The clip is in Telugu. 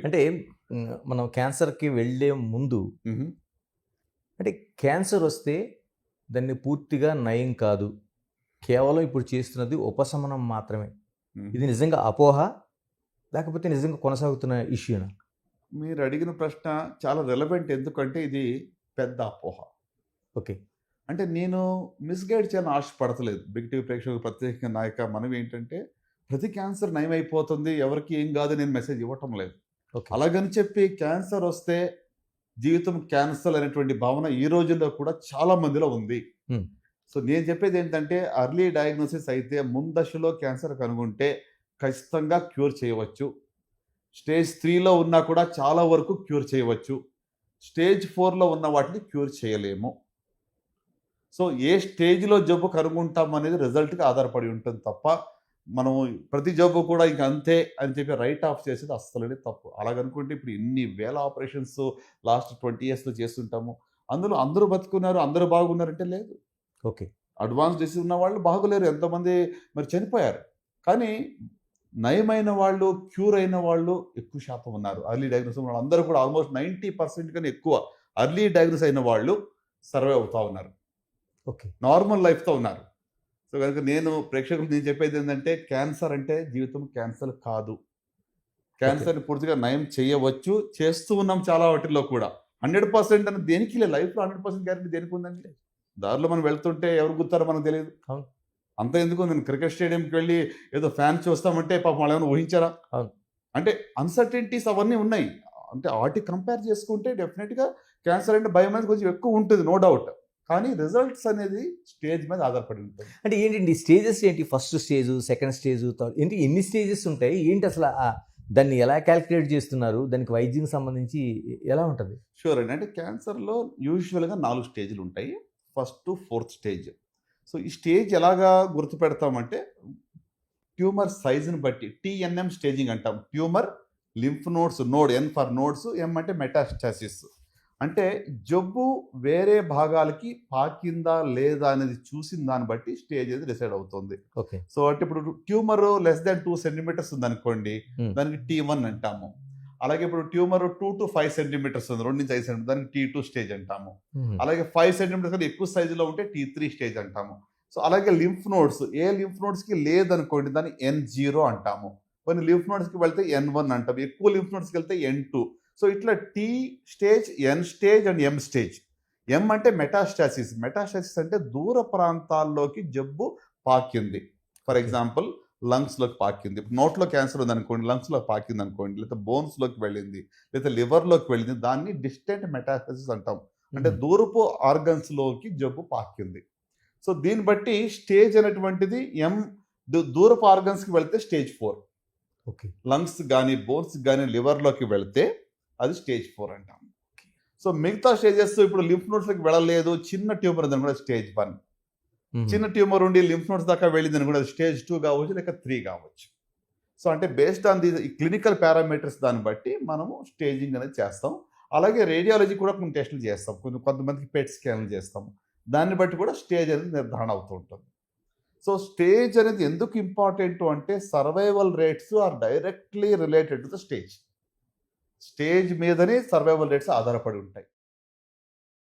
అంటే మనం క్యాన్సర్‌కి వెళ్ళే ముందు హుహు. అంటే క్యాన్సర్ వస్తే దాన్ని పూర్తిగా నయం కాదు. కేవలం ఇప్పుడు చేస్తున్నది ఉపశమనం మాత్రమే. హుహు. ఇది నిజంగా అపోహ? లేకపోతే నిజంగా కొనసాగుతున్న ఇష్యూనా? మీరడిగిన ప్రశ్న చాలా రెలెవెంట్. ఎందుకంటే ఇది పెద్ద అపోహ. ఓకే. అంటే నేను మిస్‌గైడ్ చేయాలని ఆశపడతలేదు. బిగ్ టీవీ ప్రేక్షకులకు ప్రత్యేకంగా నా యొక్క మనవేంటంటే, ప్రతి క్యాన్సర్ నయమైపోతుంది, ఎవరికీ ఏం గాదు నేను మెసేజ్ ఇవ్వటం లేదు. ఓకే. అలాగని చెప్పి క్యాన్సర్ వస్తే జీవితం క్యాన్సల్ అనేటువంటి భావన ఈ రోజుల్లో కూడా చాలా మందిలో ఉంది. హ్మ్. సో నేను చెప్పేదేంటంటే, ఎర్లీ డయాగ్నోసిస్ అయితే ముందశలో క్యాన్సర్ కనుగొంటే ఖచ్చితంగా క్యూర్ చేయవచ్చు. స్టేజ్ 3లో ఉన్నా కూడా చాలా వరకు క్యూర్ చేయవచ్చు. స్టేజ్ 4లో ఉన్న వాటిని క్యూర్ చేయలేము. సో ఏ స్టేజ్‌లో జబ్బు కనుగొంటాం అనేది రిజల్ట్‌కి ఆధారపడి ఉంటుంది తప్ప, మనము ప్రతి జబ్బు కూడా ఇంక అంతే అని చెప్పి రైట్ ఆఫ్ చేసేది అస్సలనే తప్పు. అలాగనుకుంటే ఇప్పుడు ఇన్ని వేల ఆపరేషన్స్ లాస్ట్ 20 ఇయర్స్‌లో చేస్తుంటాము. అందులో అందరూ బతికున్నారు, అందరూ బాగున్నారంటే లేదు. ఓకే. అడ్వాన్స్ డిసీజ్ ఉన్న వాళ్ళు బాగోలేరు. ఎంతోమంది మరి చనిపోయారు. కానీ నయమైన వాళ్ళు, క్యూర్ అయిన వాళ్ళు ఎక్కువ శాతం ఉన్నారు. ఎర్లీ డయాగ్నోసిస్ ఉన్న వాళ్ళందరూ కూడా ఆల్మోస్ట్ 90% కన్నా ఎక్కువ ఎర్లీ డయాగ్నోస్ అయిన వాళ్ళు సర్వైవ్ అవుతా ఉన్నారు. ఓకే. నార్మల్ లైఫ్‌తో ఉన్నారు. సో, గనుక నేను ప్రేక్షకులకు నేను చెప్పేదేంటంటే, క్యాన్సర్ అంటే జీవితం క్యాన్సర్ కాదు. ఓకే. క్యాన్సర్‌ని పూర్తిగా నయం చేయవచ్చు. చేస్తూ ఉన్నాం చాలా వాటిల్లో కూడా. 100% అని దేనికి లేదు. లైఫ్‌లో 100% గ్యారంటీ దేనికుందండి? దారిలో మనం వెళ్తుంటే ఎవరు గుద్దుతారో మనకు తెలీదు. అవును. అంత ఎందుకు నేను క్రికెట్ స్టేడియంకి వెళ్ళి ఏదో ఫ్యాన్ చూస్తామంటే పాపం వాళ్ళేమైనా ఊహించారా? అవును. అంటే అన్‌సర్టెనిటీస్ అవన్నీ ఉన్నాయి. అంటే ఆటికి కంపేర్ చేసుకుంటే డెఫినిట్‌గా క్యాన్సర్ అంటే భయం అనేది కొంచెం ఎక్కువ ఉంటుంది. No doubt. కానీ రిజల్ట్స్ అనేది స్టేజ్ మీద ఆధారపడి ఉంటుంది. అంటే ఏంటండి స్టేజెస్ ఏంటి? First stage, second stage, third ఏంటి ఎన్ని స్టేజెస్ ఉంటాయి? ఏంటి అసల దాన్ని ఎలా కాలిక్యులేట్ చేస్తున్నారు? దానికి వైద్యం సంబంధించి ఎలా ఉంటది? షూర్ అండి. అంటే క్యాన్సర్‌లో యూజువల్‌గా 4 స్టేజ్‌లుంటాయి. First to fourth stage. So, ఈ స్టేజ్ ఎలాగా గుర్తుపెడతామంటే, ట్యూమర్ సైజ్‌ని బట్టి టీఎన్ఎం స్టేజింగ్ అంటాం. Tumour, lymph nodes, node N for nodes, M అంటే మెటాస్టాసిస్. అంటే జబ్బు వేరే భాగాలకి పాకిందా లేదా అనేది చూసిన దాన్ని బట్టి స్టేజ్ అనేది డిసైడ్ అవుతుంది. ఓకే. సో, అంటే ఇప్పుడు ట్యూమర్ లెస్ దాన్ 2 సెంటీమీటర్స్ ఉందనుకోండి, హ్మ్. దానికి T1 అంటాము. అలాగే ఇప్పుడు ట్యూమర్ 2-5 సెంటీమీటర్స్ ఉంది. 2-5 సెంటీమీటర్స్ దానికి T2 స్టేజ్ అంటాము. హుహు. అలాగే 5 సెంటీమీటర్స్ కన్నా ఎక్కువ సైజులో ఉంటే T3 స్టేజ్ అంటాము. సో, అలాగే లింఫ్ నోడ్స్ ఏ లింఫ్ నోడ్స్‌కి లేదనుకోండి దాన్ని N0 అంటాము. కొన్ని లింఫ్ నోడ్స్‌కి వెళ్తే N1 అంటాం. ఎక్కువ లింఫ్ నోడ్స్‌కి వెళ్తే N2. సో, ఇట్లా T stage, N stage and M stage. M అంటే మెటాస్టాసిస్. మెటాస్టాసిస్ అంటే దూర ప్రాంతాల్లోకి జబ్బు పాకింది. For okay. ఎగ్జాంపుల్ లంగ్స్‌లోకి పాకింది. ఇప్పుడు నోట్లో క్యాన్సర్ ఉందనుకోండి, లంగ్స్‌లోకి పాకిందనుకోండి, లేకపోతే బోన్స్‌లోకి వెళ్ళింది, లేకపోతే లివర్‌లోకి వెళ్ళింది. దాన్ని డిస్టెంట్ మెటాస్టాసిస్ అంటాం. అంటే హుహు. దూరపు ఆర్గన్స్‌లోకి జబ్బు పాకింది. సో, దీన్ని బట్టి స్టేజ్ అనేటువంటిది దూరపు ఆర్గన్స్‌కి వెళ్తే స్టేజ్ 4. ఓకే. లంగ్స్ గాని, బోన్స్ గాని లివర్‌లోకి వెళ్తే అది స్టేజ్ 4 అంటాం. సో, మిగతా స్టేజెస్ ఇప్పుడు లింఫ్ నోడ్స్‌లోకి వెళ్ళలేదు. చిన్న ట్యూమర్ ఉందనుకోండి స్టేజ్ 1. హుహు. చిన్న ట్యూమర్ ఉండి లింఫ్ నోడ్స్ దాకా వెళ్ళిందనుకోండి అది స్టేజ్ 2 కావచ్చు, లేక 3 కావచ్చు. సో, అంటే బేస్డ్ ఆన్ ఈ క్లినికల్ పారామీటర్స్ దాన్ని బట్టి మనము స్టేజింగ్ అనేది చేస్తాం. అలాగే రేడియాలజీ కూడా కొన్ని టెస్టులు చేస్తాం. కొంతమందికి పెట్ స్కాన్‌లు చేస్తాము. దాన్ని బట్టి కూడా స్టేజ్ అనేది నిర్ధారణ అవుతూ ఉంటుంది. సో, స్టేజ్ అనేది ఎందుకు ఇంపార్టెంట్ అంటే survival rates are directly related to the stage. Stage మీదనే సర్వైవల్ రేట్స్ ఆధారపడి ఉంటాయి.